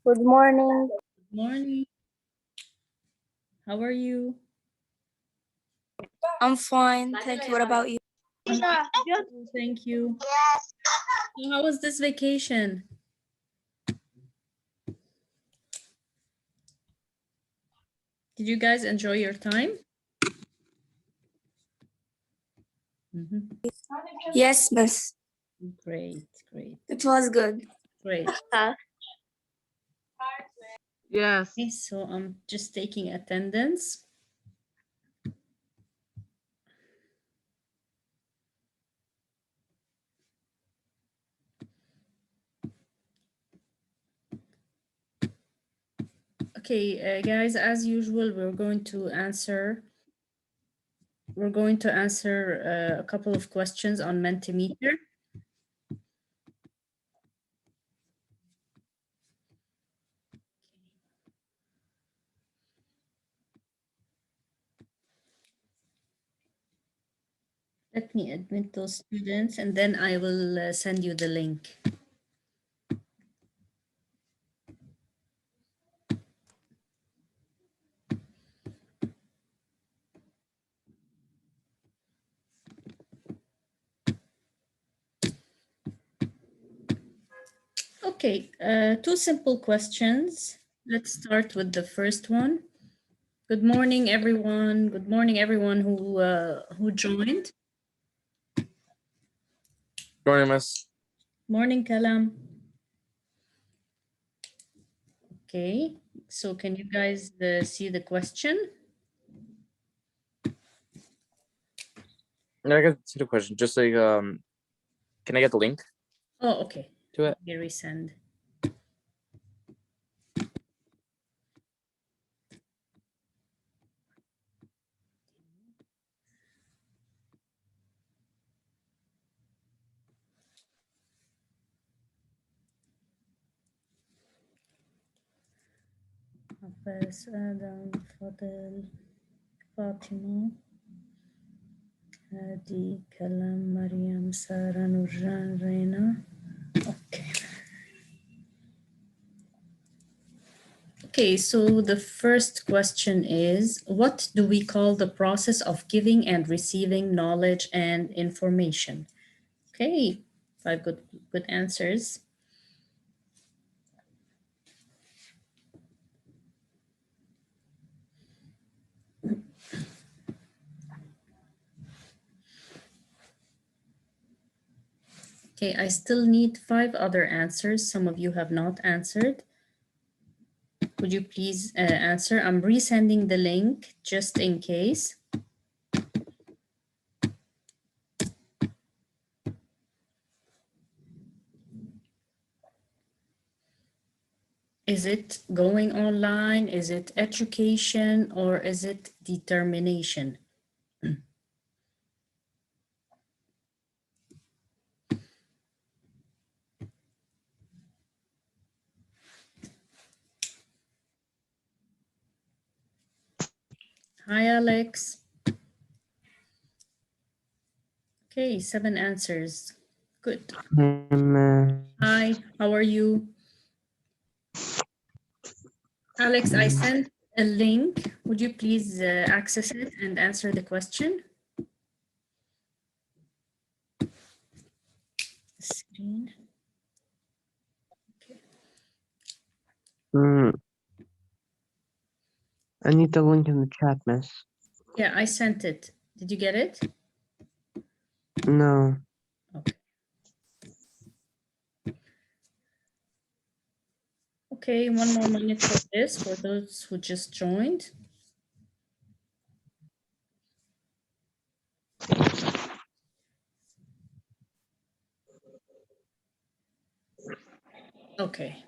Good morning. Good morning. How are you? I'm fine. Thank you. What about you? Thank you. So how was this vacation? Did you guys enjoy your time? Yes, Miss. Great, great, It was good. great. Yes. Okay, so I'm just taking attendance. Okay, guys, as usual, we're going to answer a couple of questions on Mentimeter. Let me admit those students and then I will send you the link. Okay, two simple questions. Let's start with the first one. Good morning, everyone. Good morning, everyone who joined. Morning, Miss. Morning, Kalam. Okay, so can you guys see the question? I got see the question. Just like, can I get the link Oh, okay. to it? Let me resend. Hafiz, Adam, Fadil, Fatima, Hadi, Kalam, Mariam, Sarah, Nurjan, Reina. Okay. Okay, so the first question is, what do we call the process of giving and receiving knowledge and information? Okay, 5 good answers. Okay, I still need 5 other answers. Some of you have not answered. Would you please answer? I'm resending the link just in case. Is it going online? Is it education or is it determination? Hi, Alex. Okay, 7 answers. Good. Hi, how are you? Alex, I sent a link. Would you please access it and answer the question? Screen. I need the link in the chat, Miss. Yeah, I sent it. Did you get it? No. Okay. Okay, 1 more minute for this, for those who just joined. Okay.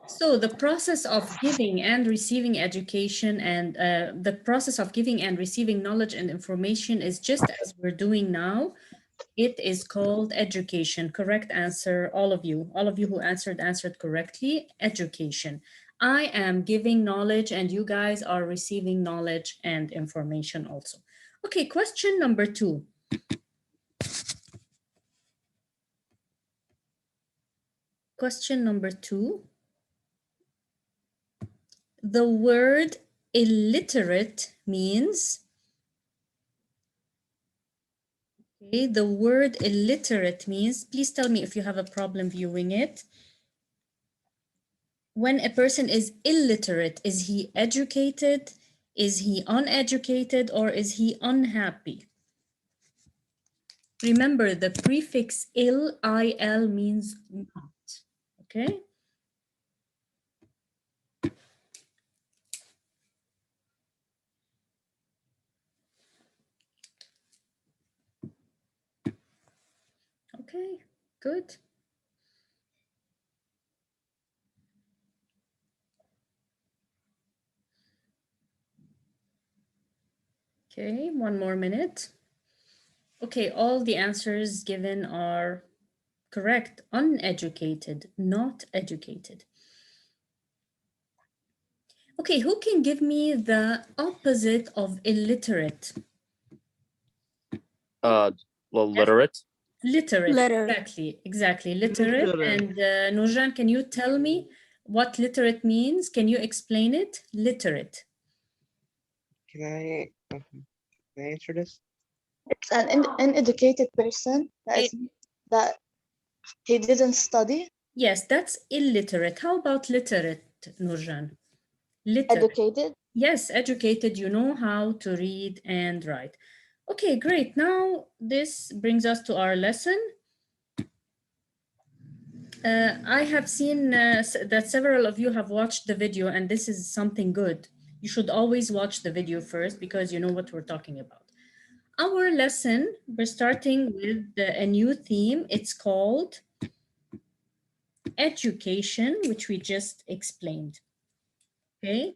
So the process of giving and receiving education and the process of giving and receiving knowledge and information is just as we're doing now. It is called education. Correct answer, all of you who answered correctly, education. I am giving knowledge and you guys are receiving knowledge and information also. Okay, question number 2. Question number 2. the word illiterate means, okay, the word illiterate means, please tell me if you have a problem viewing it. When a person is illiterate, is he educated? Is he uneducated, or is he unhappy? Remember, the prefix il means not, okay? Okay, good. Okay, one more minute. Okay, all the answers given are correct. Uneducated, not educated. Okay, who can give me the opposite of illiterate? Literate. Literate, Literate. exactly, literate. And Nurjan, can you tell me what literate means? Can you explain it? Literate. Can I answer this? It's an uneducated person that he didn't study. Yes, that's illiterate. How about literate, Nurjan? Literate. Educated. Yes, educated, you know how to read and write. Okay, great. Now this brings us to our lesson. I have seen that several of you have watched the video, and this is something good. You should always watch the video first because you know what we're talking about. Our lesson, we're starting with a new theme. It's called education, which we just explained. Okay.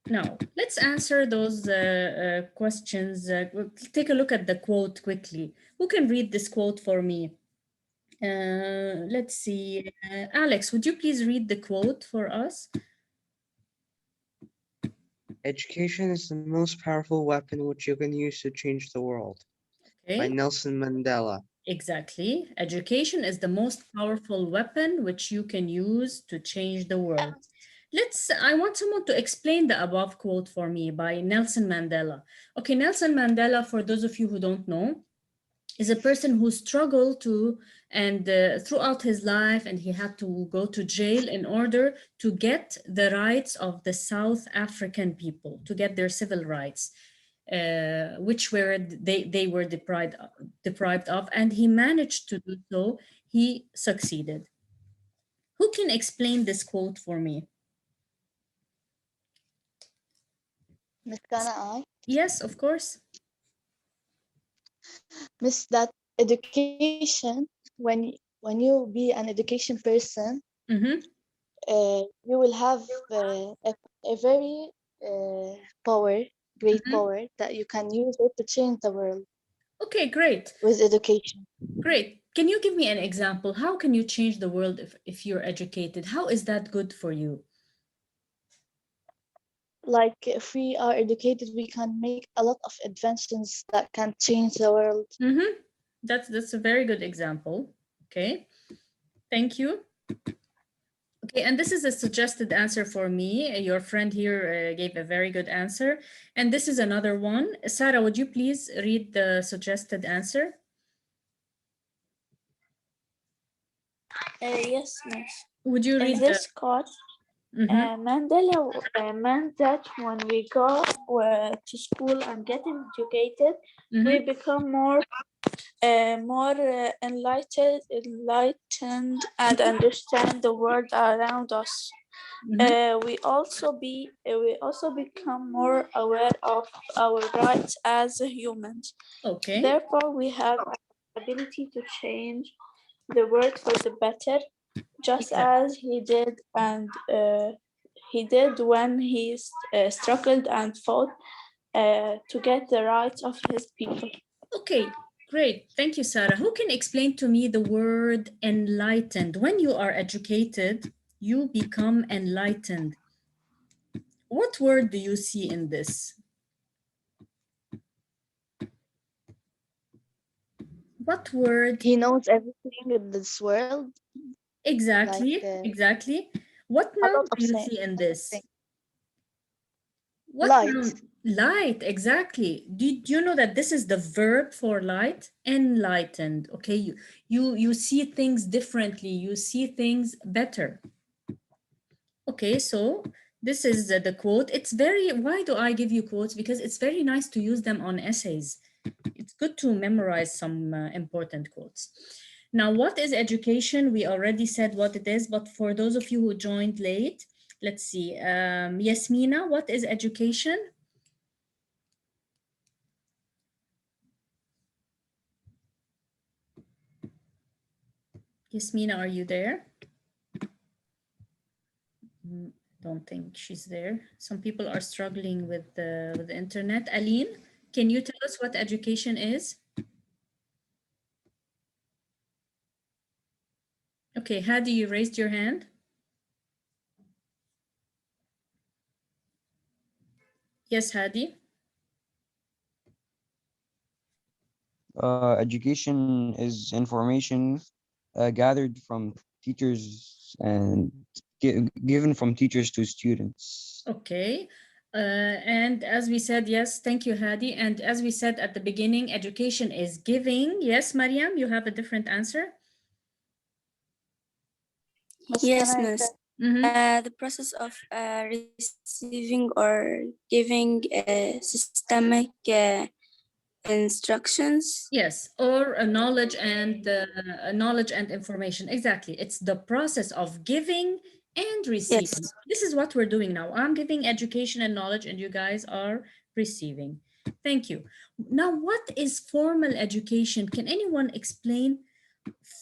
Now, let's answer those questions. We'll take a look at the quote quickly. Who can read this quote for me? Let's see. Alex, would you please read the quote for us? Education is the most powerful weapon which you can use to change the world. Okay. By Nelson Mandela. Exactly. Education is the most powerful weapon which you can use to change the world. I want someone to explain the above quote for me by Nelson Mandela. Okay, Nelson Mandela, for those of you who don't know, is a person who struggled to, and throughout his life, and he had to go to jail in order to get the rights of the South African people, to get their civil rights, which they were deprived of, and he managed to do so. He succeeded. Who can explain this quote for me? Miss, can I? Yes, of course. Miss, that education, when you be an education person, Mm-hmm. you will have a very great Mhm. power that you can use it to change the world Okay, great. with education. Great. Can you give me an example? How can you change the world if you're educated? How is that good for you? Like if we are educated, we can make a lot of inventions that can change the world. Mm-hmm. That's a very good example. Okay. Thank you. Okay, and this is a suggested answer for me. Your friend here gave a very good answer. And this is another one. Sarah, would you please read the suggested answer? Yes, miss. Would you read In this quote, Mhm. Mandela meant that when we go to school and get educated, we Mhm. become more enlightened and understand the world around us. Mhm. We also become more aware of our rights as humans. Okay. Therefore, we have the ability to change the world for the better, just as he did, and he did when he struggled and fought to get the rights of his people. Okay, great. Thank you, Sarah. Who can explain to me the word enlightened? When you are educated, you become enlightened. What word do you see in this? What word? He knows everything in this world. Exactly, Like, exactly. What A noun lot do of you things. see in this? things. What Light. noun? Light, exactly. Do you know that this is the verb for light? Enlightened. Okay, you see things differently. You see things better. Okay, so this is the quote. It's very, why do I give you quotes? Because it's very nice to use them on essays. It's good to memorize some important quotes. Now, what is education? We already said what it is, but for those of you who joined late, let's see. Yasmina, what is education? Yasmina, are you there? Don't think she's there. Some people are struggling with the internet. Aline, can you tell us what education is? Okay, Hadi, you raised your hand. Yes, Hadi. Education is information gathered from teachers and given from teachers to students. Okay. And as we said, yes, thank you, Hadi. And as we said at the beginning, education is giving. Yes, Mariam, you have a different answer? Yes, Can I miss. say- The process of receiving or giving systemic instructions. Yes, or a knowledge and information. Exactly. It's the process of giving and receiving. Yes. This is what we're doing now. I'm giving education and knowledge, and you guys are receiving. Thank you. Now, what is formal education? Can anyone explain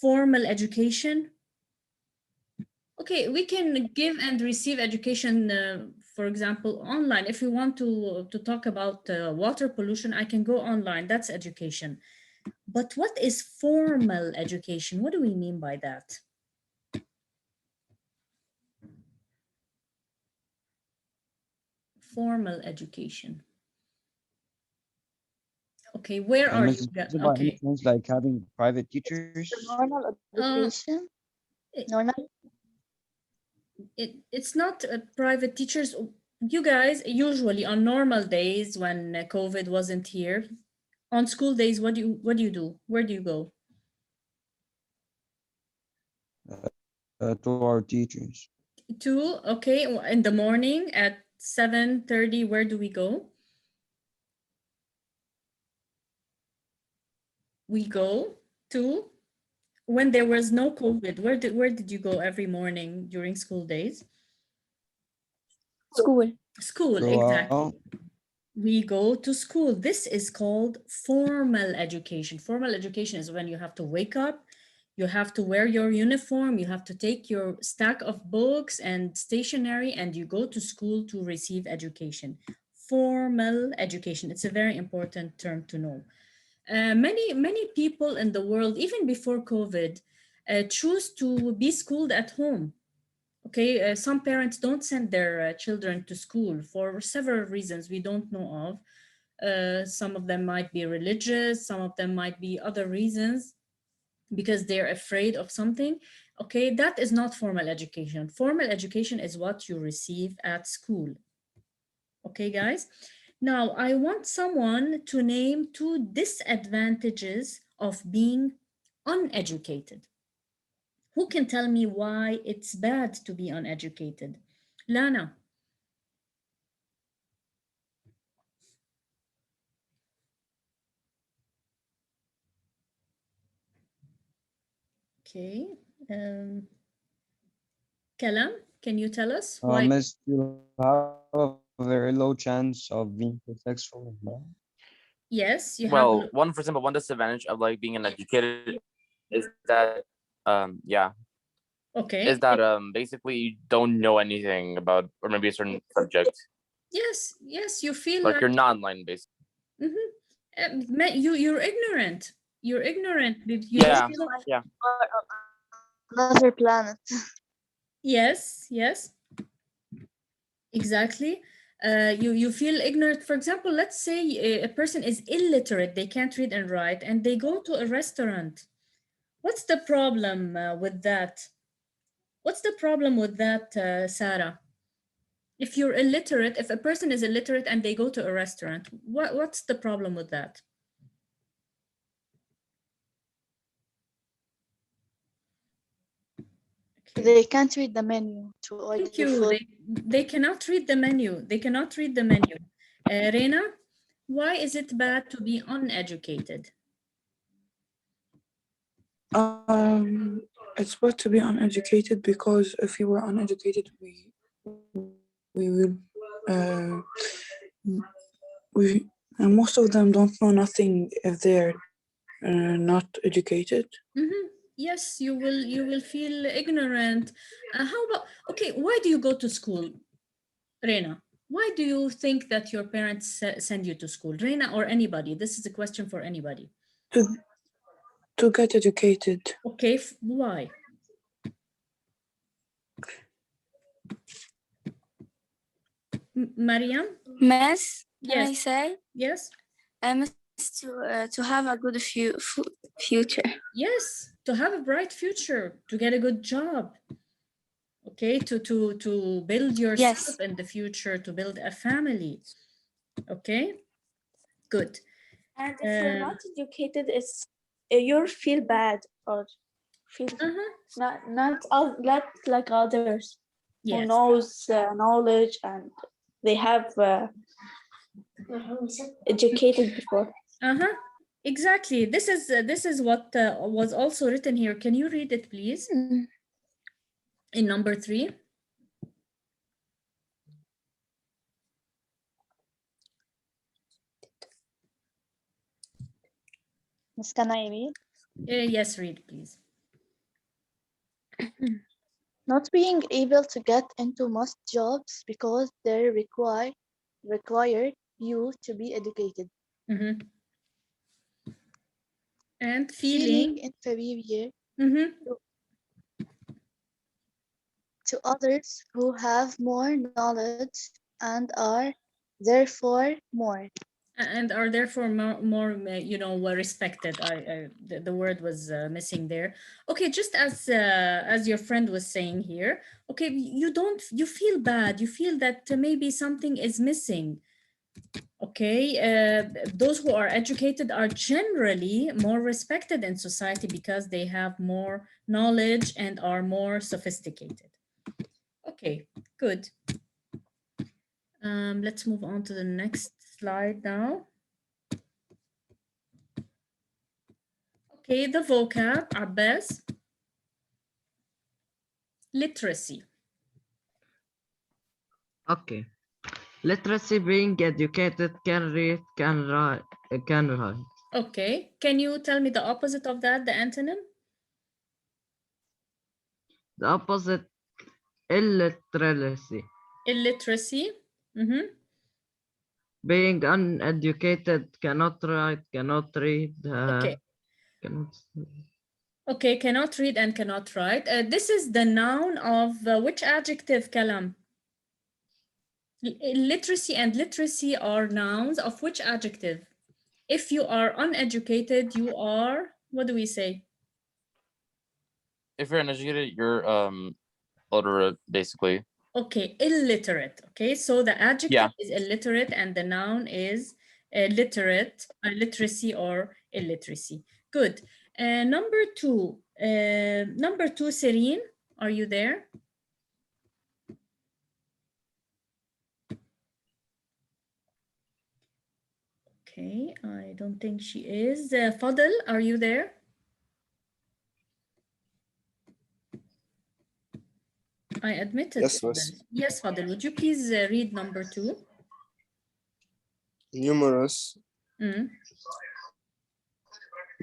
formal education? Okay, we can give and receive education, for example, online. If we want to talk about water pollution, I can go online. That's education. But what is formal education? What do we mean by that? Formal education. Okay, where are you? Is it by any Okay. chance like having private teachers? Normal education. it- Normal. It's not private teachers. You guys, usually on normal days when COVID wasn't here, on school days, what do you do? Where do you go? To our teachers. Two, okay, in the morning at 7:30, where do we go? We go to, when there was no COVID, where did you go every morning during school days? School. School, Go exactly. out. We go to school. This is called formal education. Formal education is when you have to wake up, you have to wear your uniform, you have to take your stack of books and stationery, and you go to school to receive education. Formal education. It's a very important term to know. Many people in the world, even before COVID, choose to be schooled at home. Okay, some parents don't send their children to school for several reasons we don't know of. Some of them might be religious, some of them might be other reasons because they're afraid of something. Okay, that is not formal education. Formal education is what you receive at school. Okay, guys. Now, I want someone to name two disadvantages of being uneducated. Who can tell me why it's bad to be uneducated? Lana. Okay. Kalam, can you tell us why? Miss, you have a very low chance of being successful in life. Yes, you have. Well, one, for example, one disadvantage of like being uneducated is that yeah, Okay. is that basically you don't know anything about or maybe a certain subject. Yes, you feel Like like you're non-line basically. you're ignorant. You're ignorant. You Yeah, don't feel. yeah. Or another planet. Yes, exactly. You feel ignorant. For example, let's say a person is illiterate, they can't read and write, and they go to a restaurant. What's the problem with that? What's the problem with that, Sarah? If you're illiterate, if a person is illiterate and they go to a restaurant, what's the problem with that? Okay. They can't read the menu to order Thank you. food. They cannot read the menu. They cannot read the menu. Reina, why is it bad to be uneducated? It's bad to be uneducated because if you were uneducated, we will we and most of them don't know nothing if they're not educated. Mm-hmm. Yes, you will feel ignorant. How about, okay, why do you go to school, Reina? Why do you think that your parents send you to school? Reina or anybody? This is a question for anybody. To get educated. Okay, why? Mariam? Miss, can I Yes. say? Yes. Miss, to have a good future. Yes, to have a bright future, to get a good job. Okay, to build yourself in the future, to build a family. Okay, good. And if you're not educated, it's you feel bad or feel not like others who Yes. knows knowledge and they have educated before. Exactly. This is what was also written here. Can you read it, please? In number 3. Miss, can I read? Yes, read, please. Not being able to get into most jobs because they require you to be educated. And Feeling inferior to others who have more knowledge and are therefore more. And are therefore more you know, respected. The word was missing there. Okay, just as your friend was saying here. Okay, you feel bad. You feel that maybe something is missing. Okay, those who are educated are generally more respected in society because they have more knowledge and are more sophisticated. Okay, good. Let's move on to the next slide now. Okay, the vocab, Abbas. Literacy. Okay. Literacy, being educated, can read, can write. Okay, can you tell me the opposite of that, the antonym? The opposite, illiteracy. Illiteracy. Being uneducated, cannot write, cannot read. Okay. Cannot... Okay, cannot read and cannot write. This is the noun of which adjective, Kalam? Literacy and literacy are nouns of which adjective? If you are uneducated, you are, what do we say? If you're uneducated, you're illiterate, basically. Okay, illiterate. Okay, so the adjective is illiterate and the noun is literate, literacy or illiteracy. Good. Number 2, Serene, are you there? Okay, I don't think she is. Fadl, are you there? I admitted. Yes, miss. Yes, Fadl, would you please read number 2? Numerous.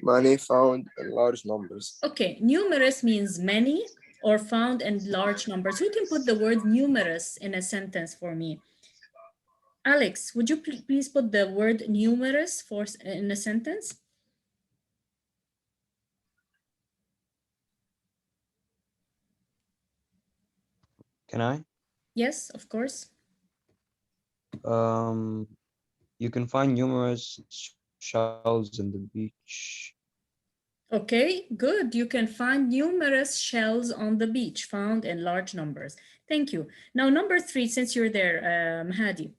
Many, found in large numbers. Okay, numerous means many or found in large numbers. Who can put the word numerous in a sentence for me? Alex, would you please put the word numerous in a sentence? Can I? Yes, of course. You can find numerous shells in the beach. Okay, good. You can find numerous shells on the beach, found in large numbers. Thank you. Now, number 3, since you're there, Hadi.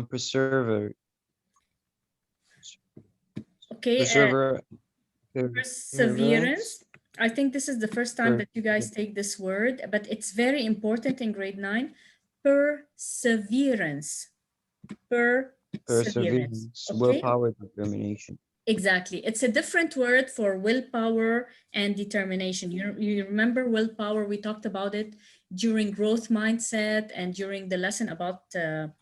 Preserver. Okay, Perseverance. perseverance. I think this is the first time Per- that you guys take this word, but it's very important in grade 9. Perseverance. Perseverance. Okay. Willpower, determination. Exactly. It's a different word for willpower and determination. You remember willpower? We talked about it during growth mindset and during the lesson about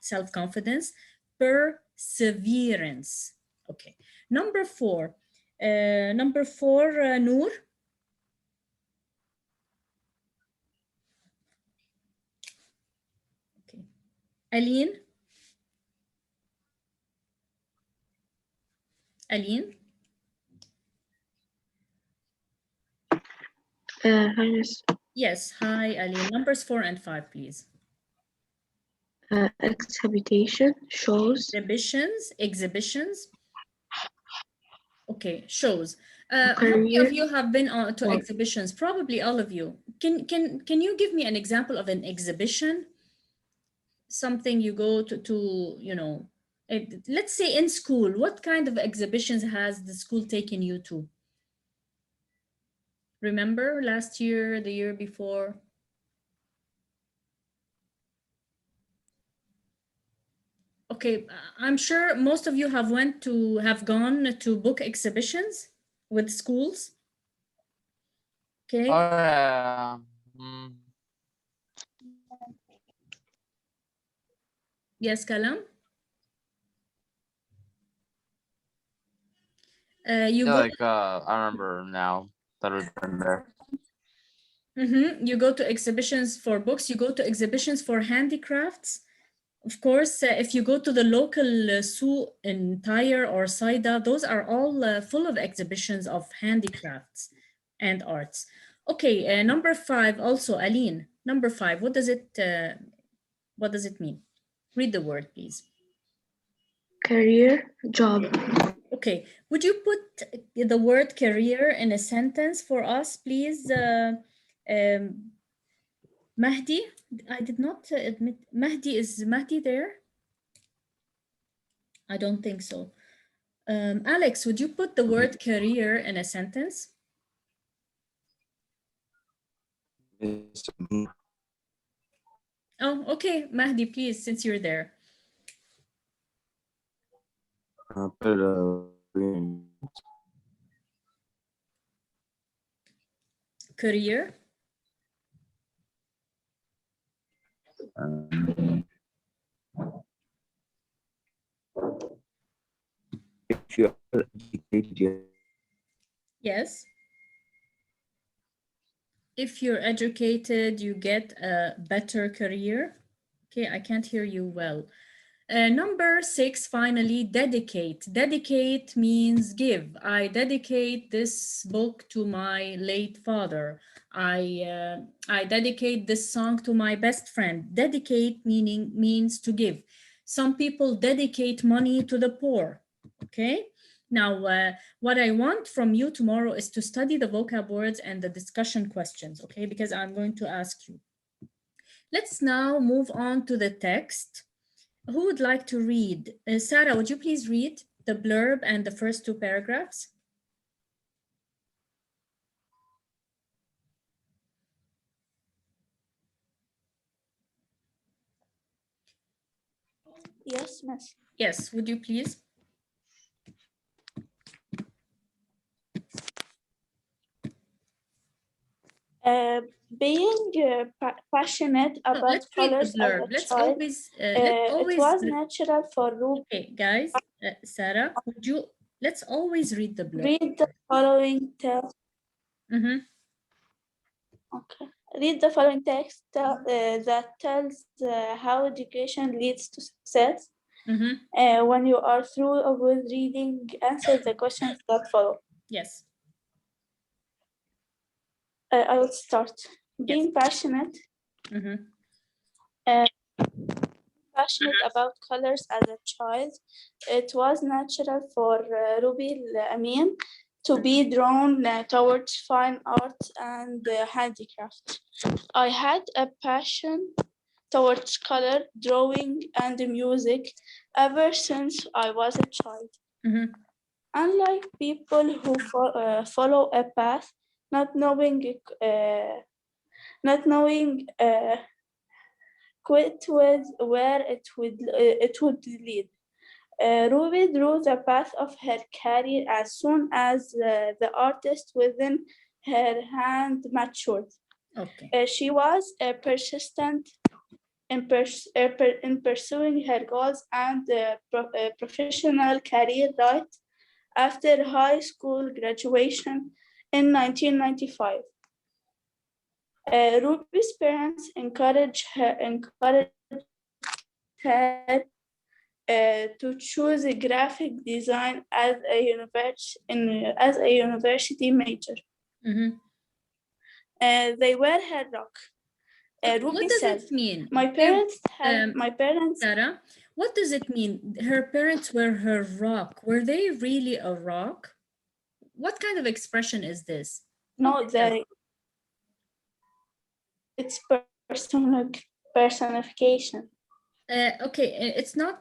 self-confidence. Perseverance. Okay. Number 4. Noor. Okay. Aline. Aline. Hi, Miss. Yes. Hi, Aline. Numbers 4 and 5, please. Exhibition, shows. Exhibitions. Okay, shows. How many of you have been to exhibitions? Probably all of you. Can you give me an example of an exhibition? Something you go to you know, let's say in school. What kind of exhibitions has the school taken you to? Remember last year, the year before? Okay, I'm sure most of you have gone to book exhibitions with schools. Okay. Yes, Kalam. You Yeah, go. like I remember now that we've been there. You go to exhibitions for books. You go to exhibitions for handicrafts. Of course, if you go to the local zoo in Tyre or Saida, those are all full of exhibitions of handicrafts and arts. Okay, number 5 also, Aline. Number 5, what does it mean? Read the word, please. Career, job. Okay, would you put the word career in a sentence for us, please? Mahdi, I did not admit. Is Mahdi there? I don't think so. Alex, would you put the word career in a sentence? Oh, okay. Mahdi, please, since you're there. Career. If you are educated, Yes. If you're educated, you get a better career. Okay, I can't hear you well. Number 6, finally, dedicate. Dedicate means give. I dedicate this book to my late father. I dedicate this song to my best friend. Dedicate means to give. Some people dedicate money to the poor. Okay. Now, what I want from you tomorrow is to study the vocab words and the discussion questions. Okay, because I'm going to ask you. Let's now move on to the text. Who would like to read? Sarah, would you please read the blurb and the first 2 paragraphs? Yes, miss. Yes, would you please? Being passionate about Let's read the colors as blurb. a Let's child, always, it was natural for Ruby. Okay, guys, Sarah, let's always read the blurb. Read the following text. Okay. Read the following text that tells how education leads to success. When you are through with reading, answer the questions that follow. Yes. I will start. Being passionate. passionate about colors as a child. It was natural for Ruby Amin to be drawn towards fine art and handicraft. I had a passion towards color, drawing, and music ever since I was a child. Mhm. Unlike people who follow a path, not knowing quite with where it would lead. Ruby drew the path of her career as soon as the artist within her hand matured. Okay. She was persistent in pursuing her goals and professional career right after high school graduation in 1995. Ruby's parents encouraged her to choose graphic design as a university major. Mhm. They were her rock. What Ruby does says, it mean? "My parents had my parents." Sarah, what does it mean? Her parents were her rock. Were they really a rock? What kind of expression is this? No, it's personification. Okay, it's not.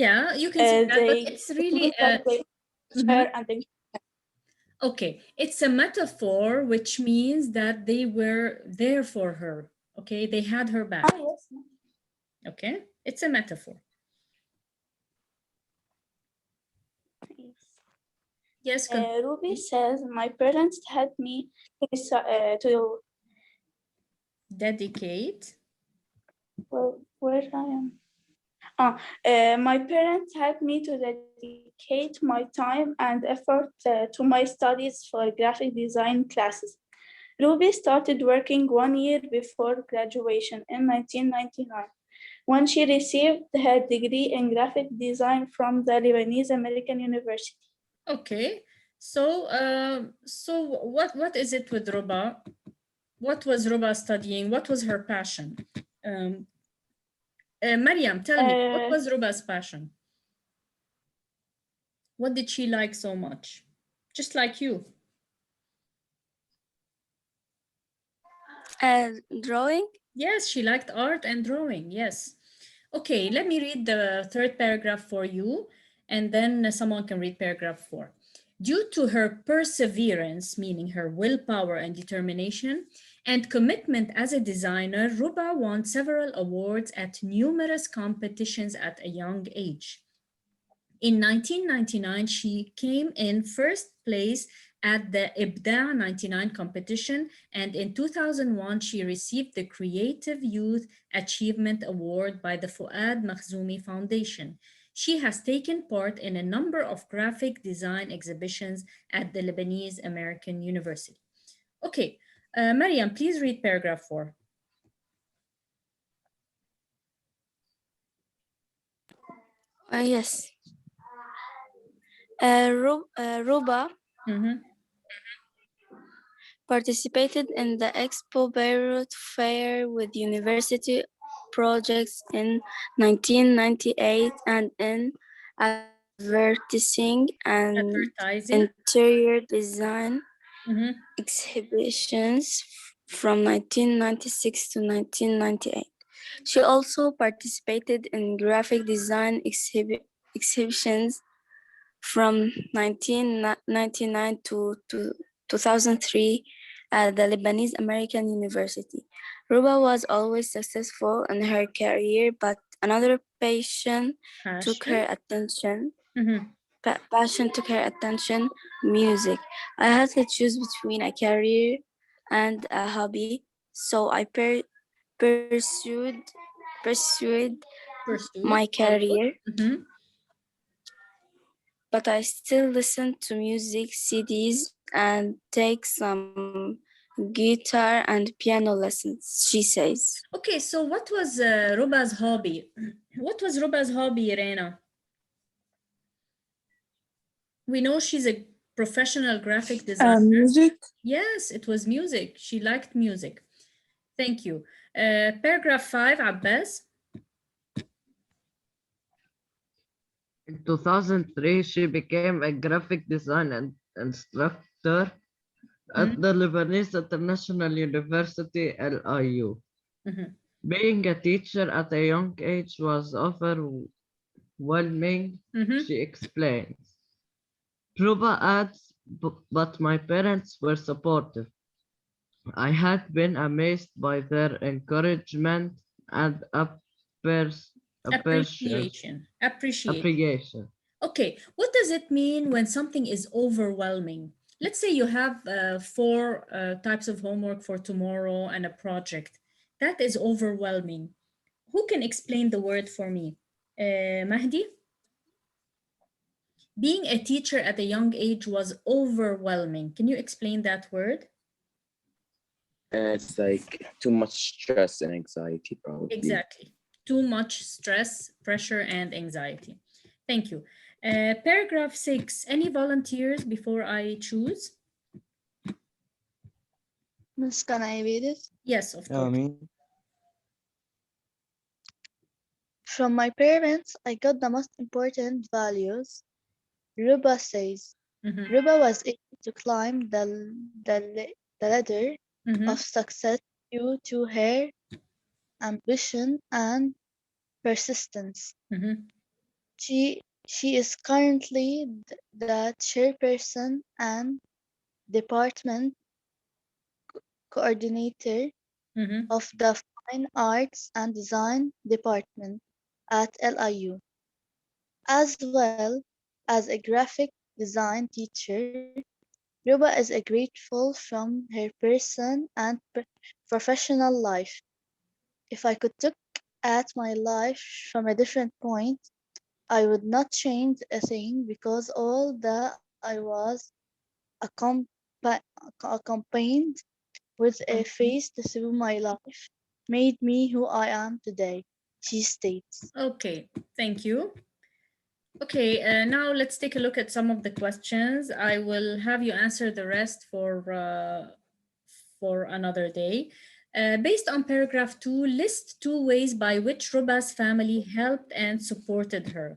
Yeah, you can say that, but They it's really. her and they Okay, it's a metaphor, which means that they were there for her. Okay, they had her back. yes. Okay, it's a metaphor. Yes, Ruby says, "My parents had me to dedicate. where I am. My parents had me to dedicate my time and effort to my studies for graphic design classes. Ruby started working 1 year before graduation in 1999, when she received her degree in graphic design from the Lebanese American University. Okay, so what is it with Ruba? What was Ruba studying? What was her passion? Mariam, tell me, what was Ruba's passion? What did she like so much? Just like you. Drawing? Yes, she liked art and drawing, yes. Okay, let me read the third paragraph for you, and then someone can read paragraph 4. Due to her perseverance, meaning her willpower and determination, and commitment as a designer, Ruba won several awards at numerous competitions at a young age. In 1999, she came in first place at the IBDA 99 competition, and in 2001, she received the Creative Youth Achievement Award by the Fuad Makhzoumi Foundation. She has taken part in a number of graphic design exhibitions at the Lebanese American University. Okay, Mariam, please read paragraph 4. Yes. Ruba participated in the Expo Beirut Fair with university projects in 1998 and in advertising and interior design exhibitions from 1996 to 1998. She also participated in graphic design exhibitions from 1999 to 2003 at the Lebanese American University. Ruba was always successful in her career, but another passion took her attention. Passion took her attention, music. I had to choose between a career and a hobby, so I pursued my career. But I still listen to music CDs and take some guitar and piano lessons, she says. Okay, so what was Ruba's hobby? What was Ruba's hobby, Reina? We know she's a professional graphic designer. Music? Yes, it was music. She liked music. Thank you. Paragraph 5, Abbas. In 2003, she became a graphic design instructor at the Lebanese International University, LIU. Being a teacher at a young age was overwhelming, she explains. Ruba adds, but my parents were supportive. I had been amazed by their encouragement and Appreciation. appreciation. Okay, what does it mean when something is overwhelming? Let's say you have four types of homework for tomorrow and a project. That is overwhelming. Who can explain the word for me? Mahdi? Being a teacher at a young age was overwhelming. Can you explain that word? It's like too much stress and anxiety, probably. Exactly. Too much stress, pressure, and anxiety. Thank you. Paragraph 6. Any volunteers before I choose? Miss, can I read it? Yes, of I course. mean, From my parents, I got the most important values. Ruba says. Ruba was able to climb the ladder of success due to her ambition and persistence. She is currently the chairperson and department coordinator of the Fine Arts and Design department at LIU, as well as a graphic design teacher. Ruba is grateful from her personal and professional life. If I could look at my life from a different point, I would not change a thing because all that I was accompanied with a face through my life made me who I am today, she states. Okay, thank you. Okay, now let's take a look at some of the questions. I will have you answer the rest for another day. Based on paragraph 2, list 2 ways by which Ruba's family helped and supported her.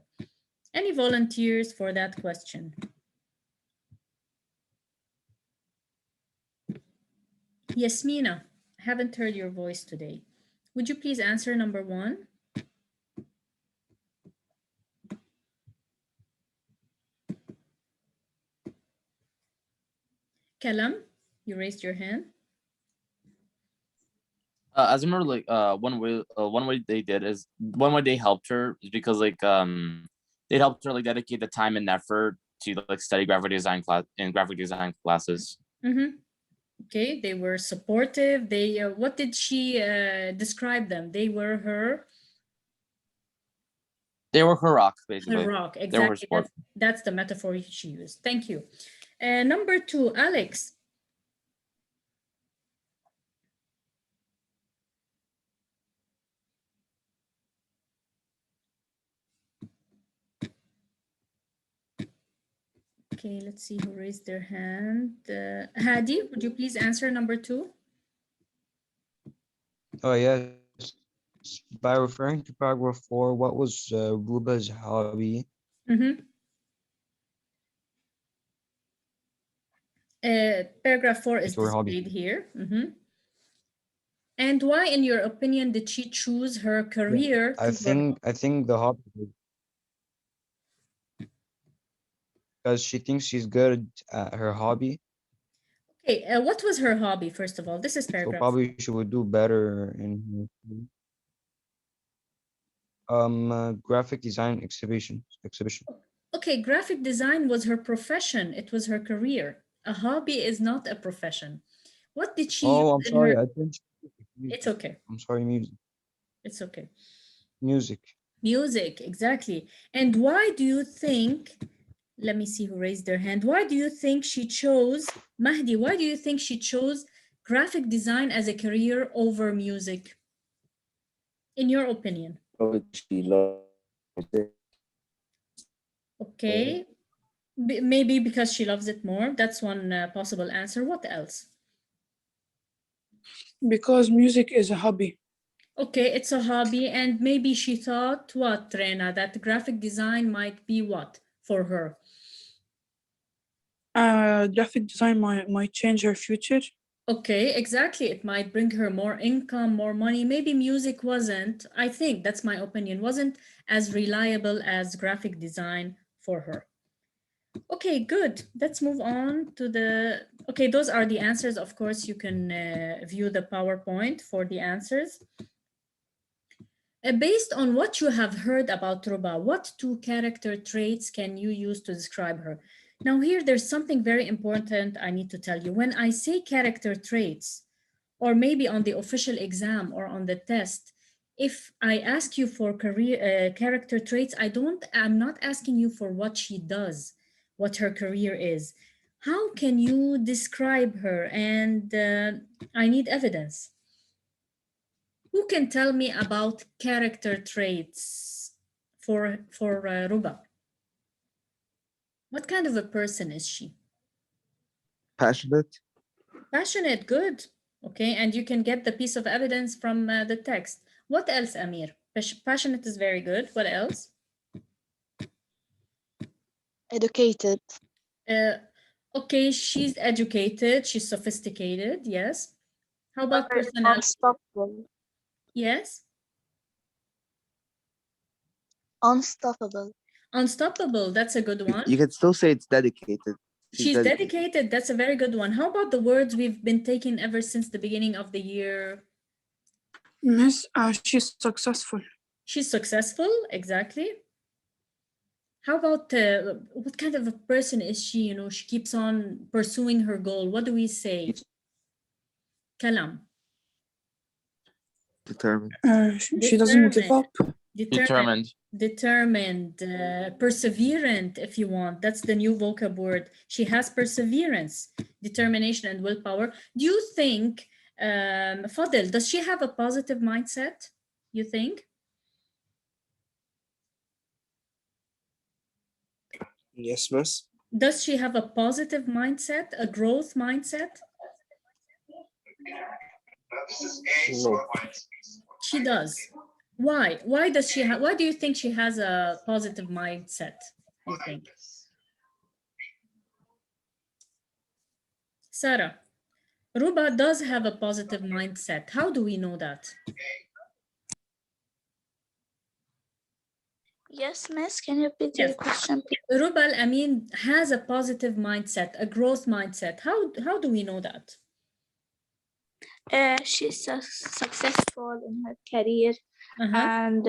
Any volunteers for that question? Yasmina, I haven't heard your voice today. Would you please answer number 1? Kalam, you raised your hand. As I remember, like one way they helped her is because they helped her like dedicate the time and effort to like study graphic design classes. Okay, they were supportive. They what did she describe them? They were her rock, basically. her rock. They were her Exactly. support. That's the metaphor she used. Thank you. Number 2, Alex. Okay, let's see who raised their hand. Hadi, would you please answer number 2? oh yes. By referring to paragraph 4, what was Ruba's hobby? Paragraph 4 is Her hobby. displayed here. And why, in your opinion, did she choose her career? I think the hobby, because she thinks she's good at her hobby. Okay, what was her hobby, first of all? This is So paragraph. probably she would do better in graphic design exhibition. Okay, graphic design was her profession. It was her career. A hobby is not a profession. What did she Oh, I'm use in sorry. her... I think It's okay. I'm sorry, music. It's okay. Music. Music, exactly. And why do you think, let me see who raised their hand. Why do you think she chose, Mahdi, why do you think she chose graphic design as a career over music? In your opinion? She loves it. Okay. Maybe because she loves it more. That's one possible answer. What else? Because music is a hobby. Okay, it's a hobby, and maybe she thought what, Rena, that graphic design might be what for her? Graphic design might change her future. Okay, exactly. It might bring her more income, more money. Maybe music wasn't, I think that's my opinion, wasn't as reliable as graphic design for her. Okay, good. Let's move on to the, okay, those are the answers. Of course, you can view the PowerPoint for the answers. Based on what you have heard about Ruba, what two character traits can you use to describe her? Now here, there's something very important I need to tell you. When I say character traits, or maybe on the official exam or on the test, if I ask you for character traits, I'm not asking you for what she does, what her career is. How can you describe her? And I need evidence. Who can tell me about character traits for Ruba? What kind of a person is she? Passionate. Passionate, good. Okay, and you can get the piece of evidence from the text. What else, Amir? Passionate is very good. What else? Educated. Okay, she's educated. She's sophisticated. Yes. How about personality? Unstoppable. Yes. Unstoppable. Unstoppable. That's a good one. You can still say it's dedicated. She's dedicated. That's a very good one. How about the words we've been taking ever since the beginning of the year? Miss, she's successful. She's successful, exactly. How about what kind of a person is she? You know, she keeps on pursuing her goal. What do we say? Kalam. Determined. She doesn't give up. Determined. Perseverant, if you want. That's the new vocab word. She has perseverance, determination, and willpower. Do you think, Fadil, does she have a positive mindset, you think? Yes, miss. Does she have a positive mindset, a growth mindset? No. She does. Why? Why does she have? Why do you think she has a positive mindset? You think, Sarah? Ruba does have a positive mindset. How do we know that? Yes, miss. Can you repeat your question, please? Ruba Al-Amin has a positive mindset, a growth mindset. How do we know that? She's successful in her career, and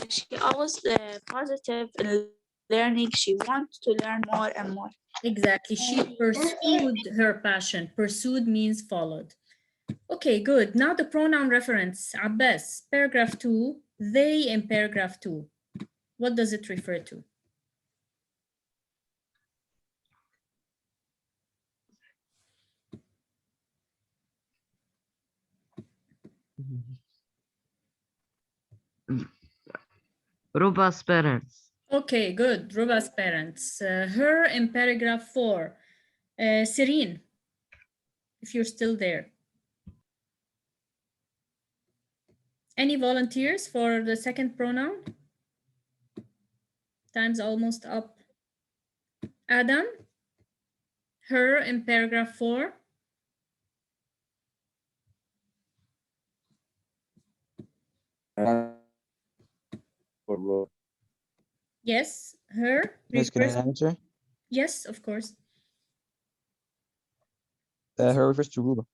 she always positive in learning. She wants to learn more and more. Exactly. She pursued her passion. Pursued means followed. Okay, good. Now the pronoun reference. Abbas, paragraph 2, they in paragraph 2. What does it refer to? Ruba's parents. Okay, good. Ruba's parents. Her in paragraph 4. Serene, if you're still there. Any volunteers for the second pronoun? Time's almost up. Adam, her in paragraph 4. Yes, her. Miss, can I answer? Yes, of course. Her refers to Ruba.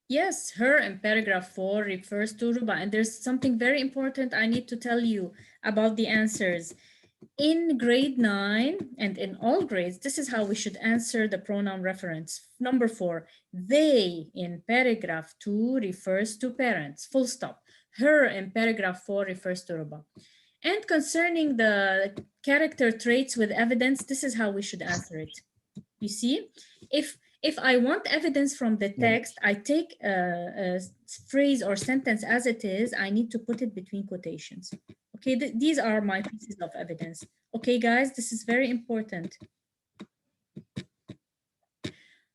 Yes, her in paragraph 4 refers to Ruba. And there's something very important I need to tell you about the answers. In grade 9 and in all grades, this is how we should answer the pronoun reference. Number 4, they in paragraph 2 refers to parents, full stop. Her in paragraph 4 refers to Ruba. And concerning the character traits with evidence, this is how we should answer it. You see, if I want evidence from the text, I take a phrase or sentence as it is, I need to put it between quotations. Okay, these are my pieces of evidence. Okay, guys, this is very important.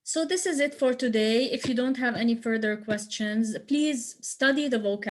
So this is it for today. If you don't have any further questions, please study the vocab.